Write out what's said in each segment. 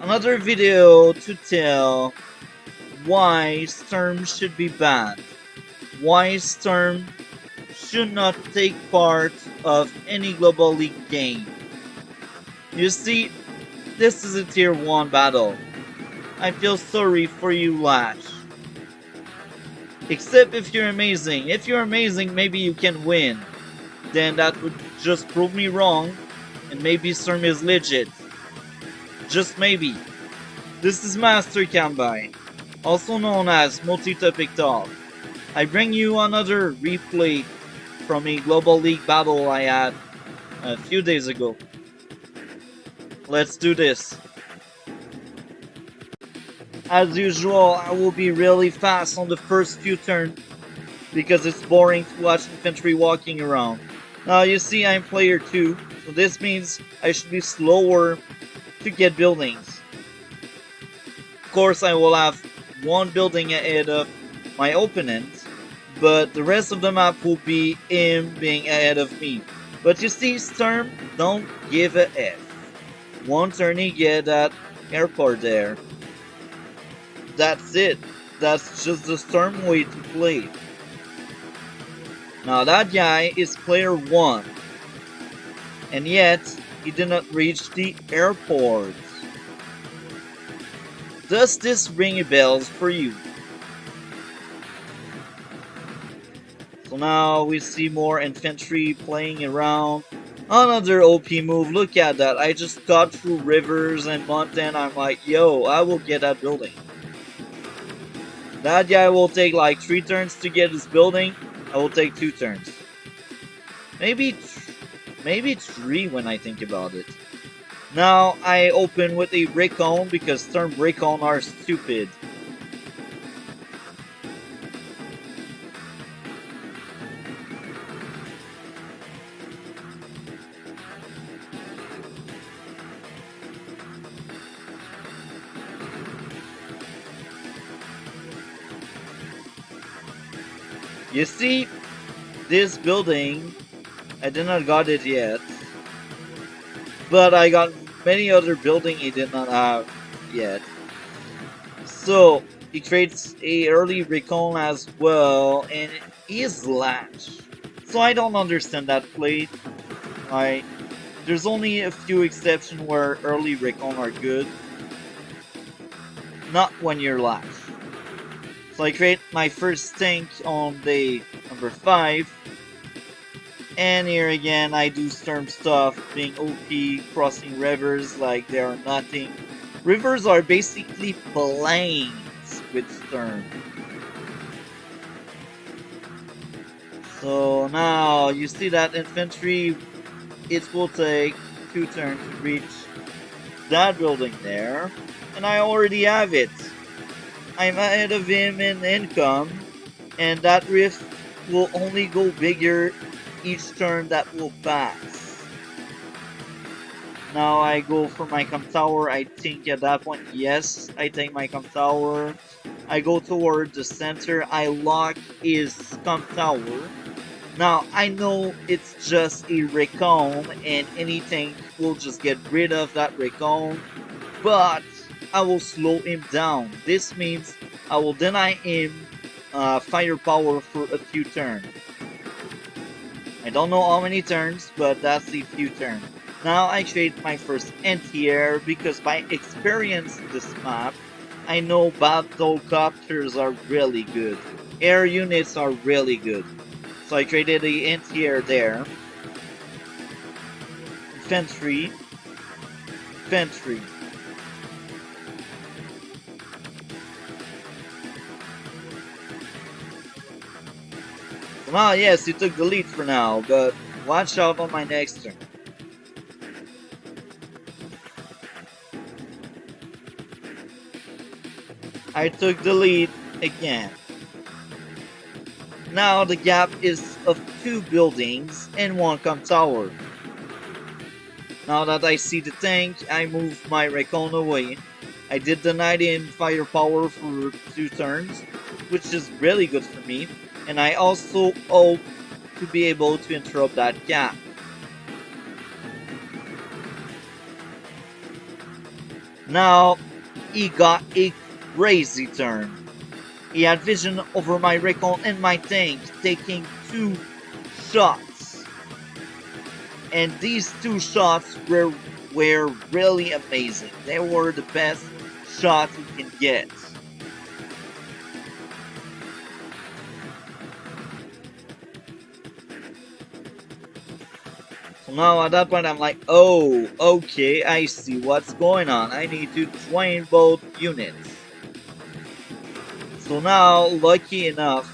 Another video to tell why Sturm should be banned. Why Sturm should not take part of any Global League game. You see, this is a tier 1 battle. I feel sorry for you, Lash. Except if you're amazing. If you're amazing, maybe you can win. Then that would just prove me wrong, and maybe Sturm is legit. Just maybe. This is Master Combine, also known as Multi-Topic Talk. I bring you another replay from a Global League battle I had a few days ago. Let's do this. As usual, I will be really fast on the first few turns because it's boring to watch infantry walking around. Now you see I'm player 2, so this means I should be slower to get buildings. Of course I will have one building ahead of my opponent, but the rest of the map will be him being ahead of me. But you see, Sturm don't give a F. One turn he get that airport there. That's it. That's just the Sturm way to play. Now that guy is player 1. And yet, he did not reach the airport. Does this ring a bells for you? So now we see more infantry playing around. Another OP move, look at that. I just got through rivers and mountain. I'm like, yo, I will get that building. That guy will take like 3 turns to get his building. I will take 2 turns. Maybe 3 when I think about it. Now I open with a recon because Sturm recon are stupid. You see, this building, I did not got it yet, but I got many other building he did not have yet. So he creates a early recon as well, and he is lash. So I don't understand that play. There's only a few exceptions where early recon are good, not when you're lash. So I create my first tank on day number 5. And here again I do Sturm stuff, being OP, crossing rivers like they are nothing. Rivers are basically plains with Sturm. So now you see that infantry, it will take 2 turns to reach that building there. And I already have it. I'm ahead of him in income, and that rift will only go bigger each turn that will pass. Now I go for my com tower. I think at that point, yes, I take my com tower. I go toward the center. I lock his com tower. Now I know it's just a recon and anything will just get rid of that recon, but I will slow him down. This means I will deny him firepower for a few turns. I don't know how many turns, but that's a few turns. Now I create my first anti-air because by experience this map, I know battle copters are really good. Air units are really good. So I created the anti-air there. Infantry. Infantry. Well, yes, he took the lead for now, but watch out on my next turn. I took the lead again. Now the gap is of 2 buildings and 1 com tower. Now that I see the tank, I move my recon away. I did deny him firepower for 2 turns, which is really good for me. And I also hope to be able to interrupt that gap. Now he got a crazy turn. He had vision over my recon and my tank, taking 2 shots. And these 2 shots were really amazing. They were the best shots you can get. So now at that point I'm like, oh, okay, I see what's going on. I need to train both units. So now, lucky enough,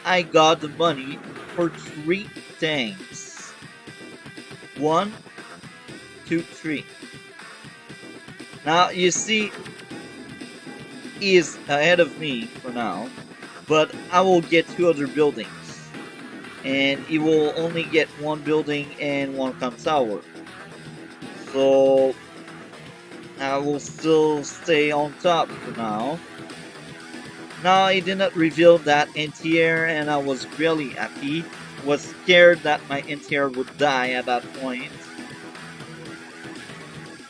I got the money for 3 tanks. 1, 2, 3. Now you see, he is ahead of me for now, but I will get 2 other buildings. And he will only get 1 building and 1 tower. So I will still stay on top for now. Now I did not reveal that anti-air and I was really happy. Was scared that my anti-air would die at that point.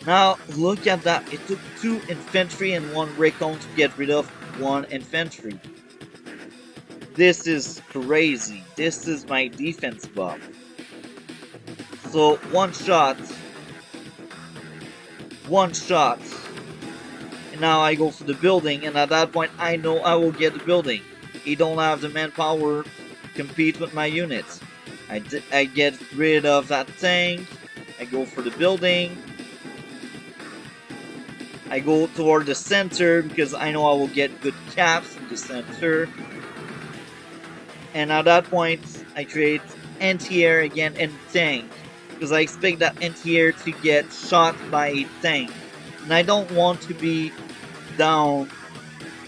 Now look at that, it took 2 infantry and 1 recon to get rid of 1 infantry. This is crazy. This is my defense buff. So 1 shot, and now I go for the building, and at that point I know I will get the building. He don't have the manpower to compete with my units. I get rid of that tank, I go for the building, I go toward the center because I know I will get good caps in the center. And at that point, I create anti-air again and tank because I expect that anti-air to get shot by a tank, and I don't want to be down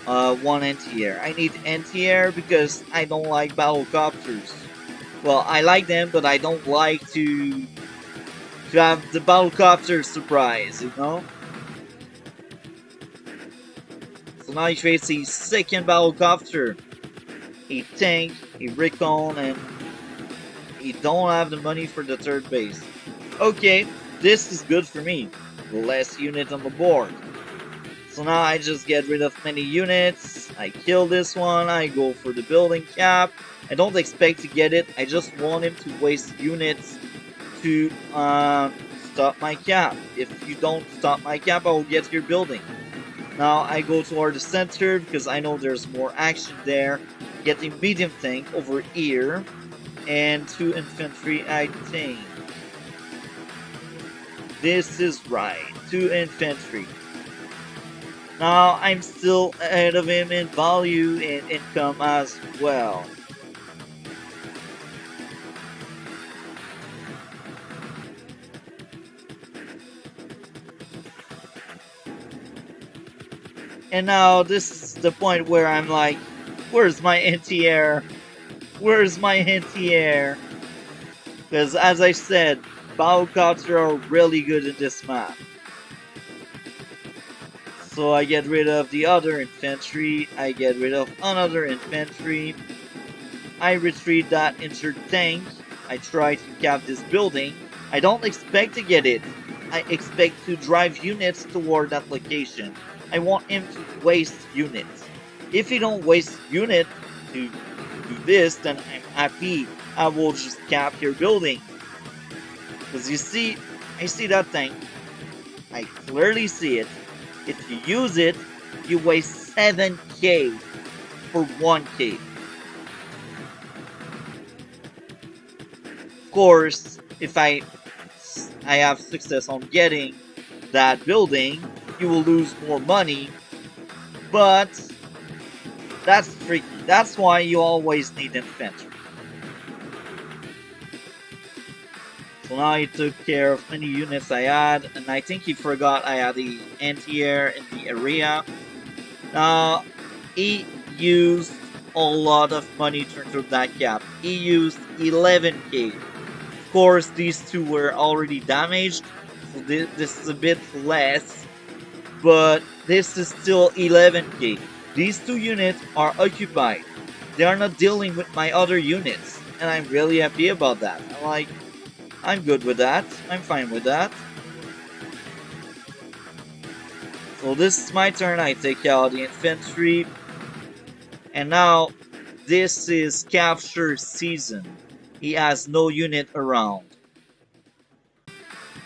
1 anti-air. I need anti-air because I don't like battlecopters. Well, I like them, but I don't like to have the battlecopter surprise, you know? So now he creates a second battlecopter, a tank, a recon, and he don't have the money for the 3rd base. Okay, this is good for me. Less unit on the board. So now I just get rid of many units, I kill this one, I go for the building cap. I don't expect to get it, I just want him to waste units to stop my cap. If you don't stop my cap, I will get your building. Now I go toward the center because I know there's more action there. Get a medium tank over here, and 2 infantry, I think. This is right, 2 infantry. Now I'm still ahead of him in value and income as well. And now this is the point where I'm like, where's my anti-air? Where's my anti-air? Because as I said, battlecopters are really good in this map. So I get rid of the other infantry, I get rid of another infantry, I retreat that injured tank, I try to cap this building. I don't expect to get it, I expect to drive units toward that location. I want him to waste units. If he don't waste units to do this, then I'm happy. I will just cap your building. Because you see, I see that tank. I clearly see it. If you use it, you waste 7k for 1k. Of course, if I have success on getting that building, you will lose more money, but that's tricky. That's why you always need infantry. So now he took care of many units I had, and I think he forgot I had the anti-air in the area. Now, he used a lot of money to enter that gap. He used 11k. Of course, these 2 were already damaged, so this is a bit less, but this is still 11k. These 2 units are occupied. They are not dealing with my other units, and I'm really happy about that. I'm good with that. I'm fine with that. So this is my turn. I take out the infantry. And now this is capture season. He has no unit around.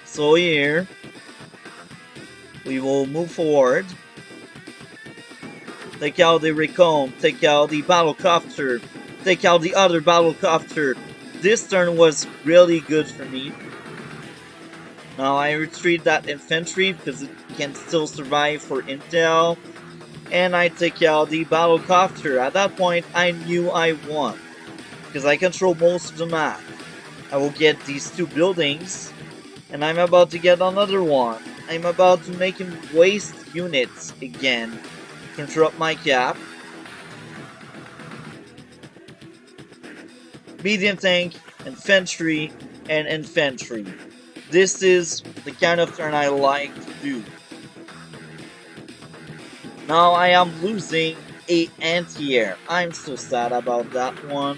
So here we will move forward. Take out the recon, take out the battlecopter, take out the other battlecopter. This turn was really good for me. Now I retreat that infantry because it can still survive for intel. And I take out the battlecopter. At that point, I knew I won because I control most of the map. I will get these two buildings, and I'm about to get another one. I'm about to make him waste units again to interrupt my cap. Medium tank, infantry, and infantry. This is the kind of turn I like to do. Now I am losing a anti-air. I'm so sad about that one.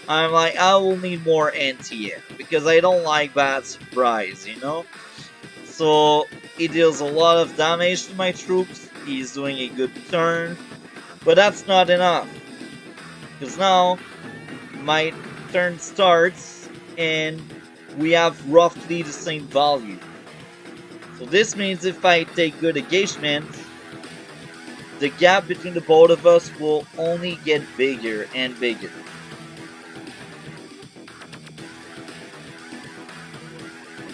I'm like, I will need more anti-air because I don't like bad surprise, you know? So he deals a lot of damage to my troops. He's doing a good turn. But that's not enough. Because now my turn starts and we have roughly the same value. So this means if I take good engagement, the gap between the both of us will only get bigger and bigger.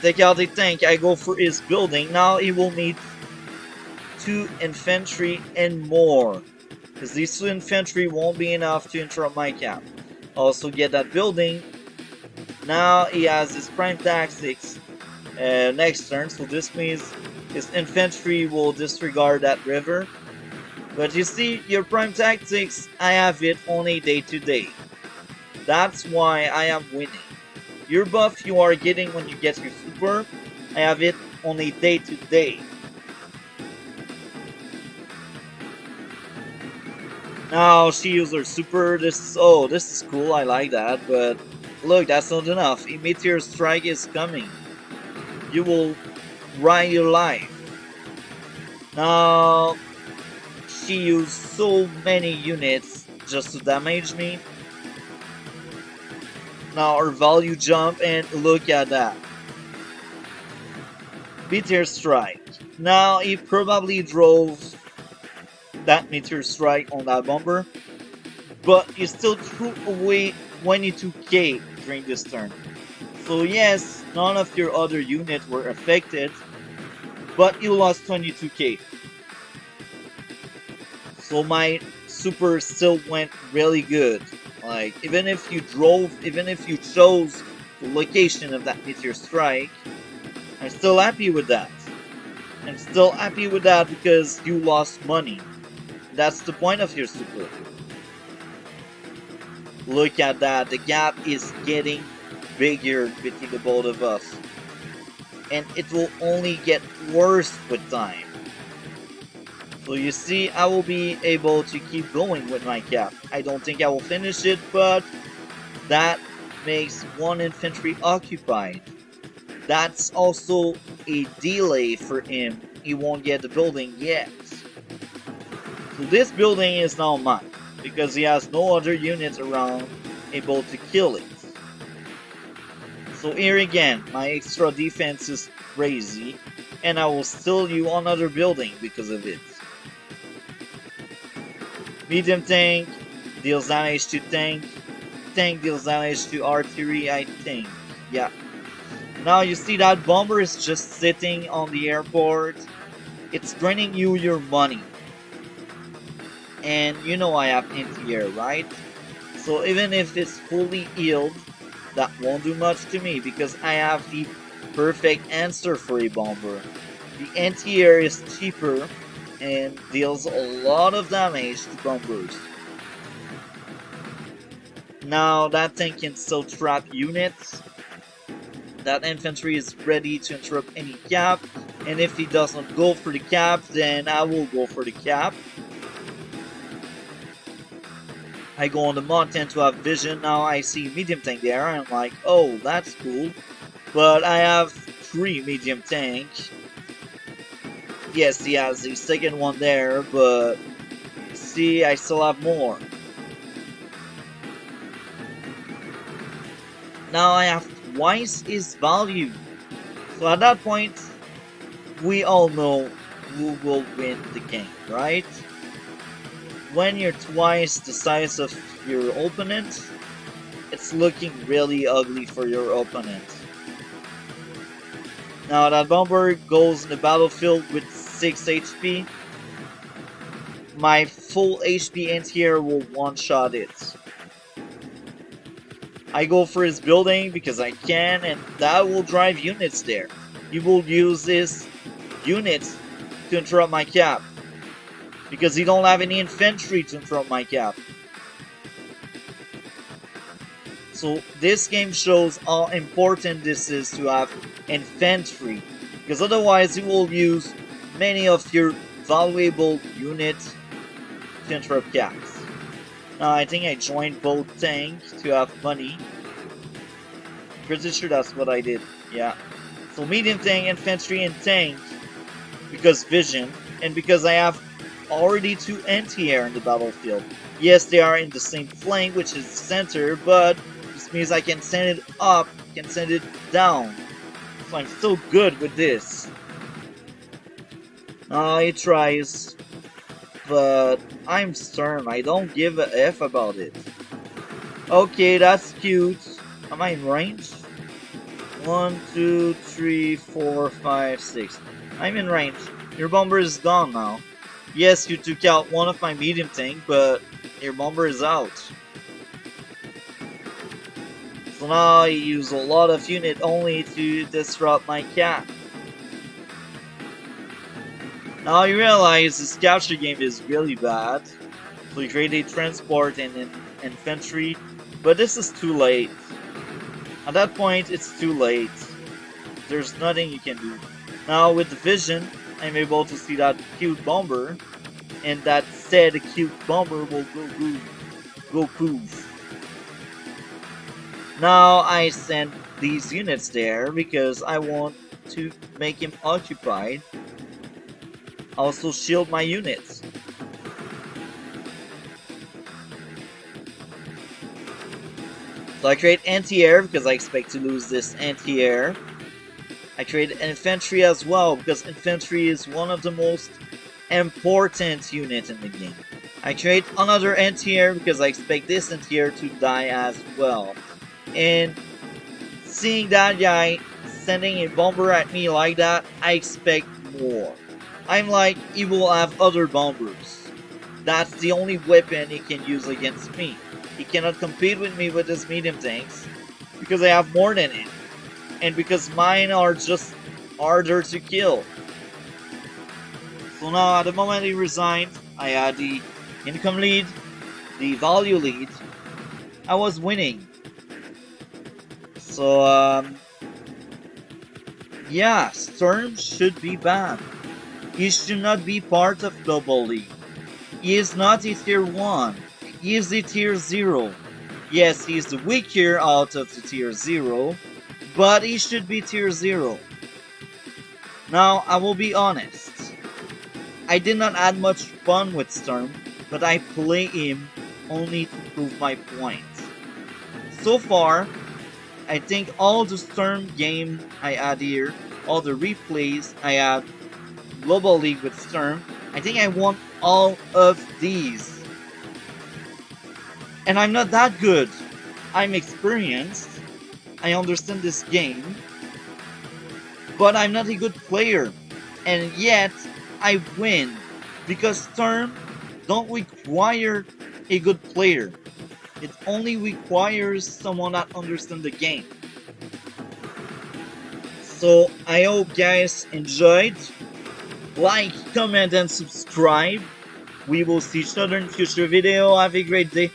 Take out the tank, I go for his building. Now he will need 2 infantry and more. Because these 2 infantry won't be enough to interrupt my cap. Also get that building. Now he has his prime tactics next turn, so this means his infantry will disregard that river. But you see, your prime tactics, I have it only day to day. That's why I am winning. Your buff you are getting when you get your super, I have it only day to day. Now she used her super. This is cool. I like that. But look, that's not enough. A meteor strike is coming. You will ride your life. Now she used so many units just to damage me. Now our value jump and look at that. Meteor strike. Now he probably drove that meteor strike on that bomber, but he still threw away 22k during this turn. So yes, none of your other units were affected, but you lost 22k. So my super still went really good. Like, even if you chose the location of that meteor strike, I'm still happy with that. I'm still happy with that because you lost money. That's the point of your super. Look at that, the gap is getting bigger between the both of us. And it will only get worse with time. So you see, I will be able to keep going with my cap. I don't think I will finish it, but that makes 1 infantry occupied. That's also a delay for him. He won't get the building yet. So this building is now mine, because he has no other units around able to kill it. So here again, my extra defense is crazy, and I will steal you another building because of it. Medium tank deals damage to tank. Tank deals damage to artillery, I think. Yeah. Now you see that bomber is just sitting on the airport. It's draining you your money. And you know I have anti-air, right? So even if it's fully healed, that won't do much to me because I have the perfect answer for a bomber. The anti-air is cheaper and deals a lot of damage to bombers. Now that tank can still trap units. That infantry is ready to interrupt any cap, and if he doesn't go for the cap, then I will go for the cap. I go on the mountain to have vision. Now I see medium tank there. I'm like, oh, that's cool. But I have 3 medium tank. Yes, he has the second one there, but see, I still have more. Now I have twice his value. So at that point, we all know who will win the game, right? When you're twice the size of your opponent, it's looking really ugly for your opponent. Now that bomber goes in the battlefield with 6 HP. My full HP anti-air will one-shot it. I go for his building because I can, and that will drive units there. He will use his units to interrupt my cap. Because he don't have any infantry to interrupt my cap. So this game shows how important this is to have infantry. Because otherwise you will use many of your valuable units to interrupt caps. I think I joined both tank to have money. Pretty sure that's what I did. Yeah. So medium tank, infantry, and tank. Because vision. And because I have already 2 anti-air in the battlefield. Yes, they are in the same flank, which is the center, but this means I can send it up, can send it down. So I'm so good with this. He tries, but I'm stern. I don't give a F about it. Okay, that's cute. Am I in range? 1, 2, 3, 4, 5, 6. I'm in range. Your bomber is gone now. Yes, you took out one of my medium tank, but your bomber is out. So now you use a lot of unit only to disrupt my cap. Now you realize this capture game is really bad. So you create a transport and an infantry, but this is too late. At that point, it's too late. There's nothing you can do. Now with the vision, I'm able to see that cute bomber, and that said cute bomber will go poof. Now I send these units there because I want to make him occupied. Also shield my units. So I create anti-air because I expect to lose this anti-air. I create infantry as well because infantry is one of the most important units in the game. I create another anti-air because I expect this anti-air to die as well. And seeing that guy sending a bomber at me like that, I expect more. I'm like, he will have other bombers. That's the only weapon he can use against me. He cannot compete with me with his medium tanks because I have more than him. And because mine are just harder to kill. So now at the moment he resigned, I had the income lead, the value lead. I was winning. So yeah, Sturm should be banned. He should not be part of Double League. He is not a tier 1. He is a tier 0. Yes, he is the weaker out of the tier 0, but he should be tier 0. Now, I will be honest. I did not have much fun with Sturm, but I play him only to prove my point. So far, I think all the Sturm game I had here, all the replays I had, Global League with Sturm, I think I won all of these. And I'm not that good. I'm experienced. I understand this game. But I'm not a good player. And yet, I win. Because Sturm don't require a good player. It only requires someone that understands the game. So, I hope guys enjoyed. Like, comment, and subscribe. We will see each other in future video. Have a great day.